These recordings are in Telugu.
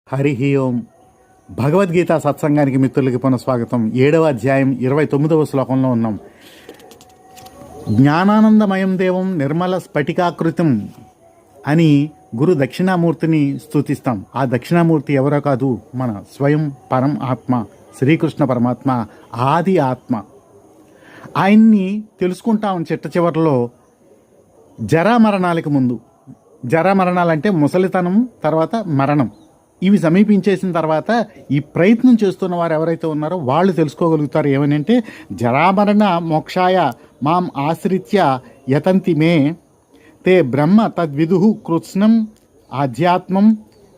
హరి ఓం. భగవద్గీత సత్సంగానికి మిత్రులకి పునఃస్వాగతం. 7వ అధ్యాయం 29వ శ్లోకంలో ఉన్నాం. జ్ఞానానందమయం దేవం నిర్మల స్ఫటికాకృతం అని గురు దక్షిణామూర్తిని స్తుతిస్తాం. ఆ దక్షిణామూర్తి ఎవరో కాదు, మన స్వయం పరం ఆత్మ శ్రీకృష్ణ పరమాత్మ, ఆది ఆత్మ. ఆయన్ని తెలుసుకుంటాం చిట్ట చివరిలో. జరామరణాలకు ముందు, జరామరణాలంటే ముసలితనం తర్వాత మరణం, ఇవి సమీపించేసిన తర్వాత ఈ ప్రయత్నం చేస్తున్న వారు ఎవరైతే ఉన్నారో వాళ్ళు తెలుసుకోగలుగుతారు. ఏమనంటే, జరామరణ మోక్షాయ మాం ఆశ్రిత్య యతంతి మే తే బ్రహ్మ తద్విదు కృత్స్నం ఆధ్యాత్మం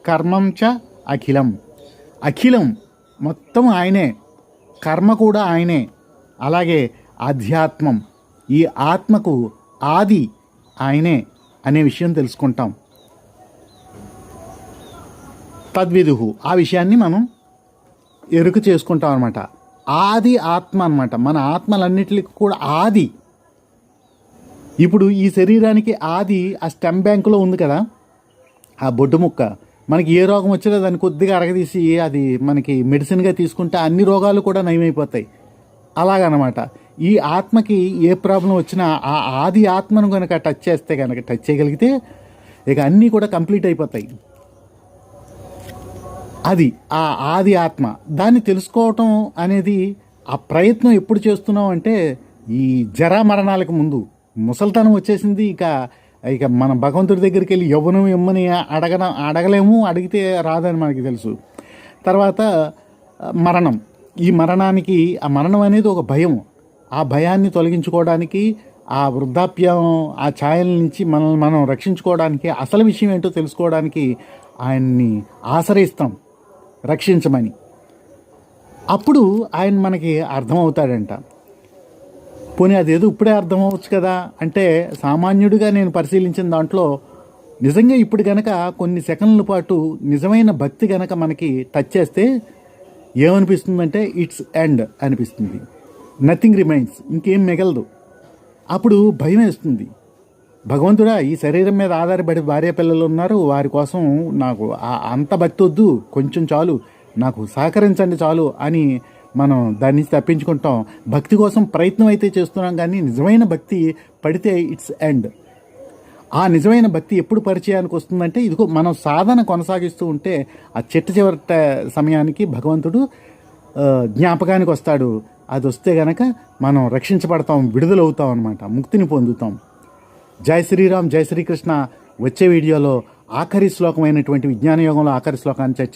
కర్మం చ అఖిలం. అఖిలం మొత్తం ఆయనే, కర్మ కూడా ఆయనే, అలాగే ఆధ్యాత్మం, ఈ ఆత్మకు ఆది ఆయనే అనే విషయం తెలుసుకుంటాం. తద్విదుహు, ఆ విషయాన్ని మనం ఎరుక చేసుకుంటాం అనమాట. ఆది ఆత్మ అనమాట. మన ఆత్మలన్నిటికి కూడా ఆది. ఇప్పుడు ఈ శరీరానికి ఆది ఆ స్టెమ్ బ్యాంకులో ఉంది కదా, ఆ బొడ్డు ముక్క. మనకి ఏ రోగం వచ్చినా దాన్ని కొద్దిగా అరగదీసి అది మనకి మెడిసిన్గా తీసుకుంటే అన్ని రోగాలు కూడా నయమైపోతాయి. అలాగనమాట ఈ ఆత్మకి ఏ ప్రాబ్లం వచ్చినా ఆ ఆది ఆత్మను కనుక టచ్ చేయగలిగితే ఇక అన్నీ కూడా కంప్లీట్ అయిపోతాయి. అది ఆ ఆది ఆత్మ. దాన్ని తెలుసుకోవటం అనేది ఆ ప్రయత్నం ఎప్పుడు చేస్తున్నాం అంటే, ఈ జరామరణాలకు ముందు. ముసలితనం వచ్చేసింది, ఇక మన భగవంతుడి దగ్గరికి వెళ్ళి యవ్వనం ఇమ్మని అడగలేము, అడిగితే రాదని మనకి తెలుసు. తర్వాత మరణం. ఈ మరణానికి, ఆ మరణం అనేది ఒక భయం. ఆ భయాన్ని తొలగించుకోవడానికి, ఆ వృద్ధాప్యం ఆ ఛాయల నుంచి మనల్ని మనం రక్షించుకోవడానికి, అసలు విషయం ఏంటో తెలుసుకోవడానికి ఆయన్ని ఆశ్రయిస్తాం రక్షించమని. అప్పుడు ఆయన మనకి అర్థమవుతాడంట. పోనీ అదేదో ఇప్పుడే అర్థమవచ్చు కదా అంటే, సామాన్యుడిగా నేను పరిశీలించిన దాంట్లో నిజంగా ఇప్పుడు గనక కొన్ని సెకండ్ల పాటు నిజమైన భక్తి గనక మనకి టచ్ చేస్తే ఏమనిపిస్తుందంటే, ఇట్స్ ఎండ్ అనిపిస్తుంది. నథింగ్ రిమైన్స్, ఇంకేం మిగలదు. అప్పుడు భయం వేస్తుంది. భగవంతుడా, ఈ శరీరం మీద ఆధారపడి భార్య పిల్లలు ఉన్నారు, వారి కోసం నాకు అంత భక్తి వద్దు, కొంచెం చాలు, నాకు సహకరించండి చాలు అని మనం దాని నుంచి తప్పించుకుంటాం. భక్తి కోసం ప్రయత్నం అయితే చేస్తున్నాం, కానీ నిజమైన భక్తి పడితే ఇట్స్ ఎండ్. ఆ నిజమైన భక్తి ఎప్పుడు పరిచయానికి వస్తుందంటే, ఇదిగో మనం సాధన కొనసాగిస్తూ ఉంటే ఆ చివరి సమయానికి భగవంతుడు జ్ఞాపకానికి వస్తాడు. అది వస్తే గనక మనం రక్షించబడతాం, విడుదలవుతాం అనమాట, ముక్తిని పొందుతాం. జై శ్రీరామ్, జై శ్రీకృష్ణ. వచ్చే వీడియోలో ఆఖరి శ్లోకమైనటువంటి విజ్ఞాన యోగంలో ఆఖరి శ్లోకాన్ని చర్చి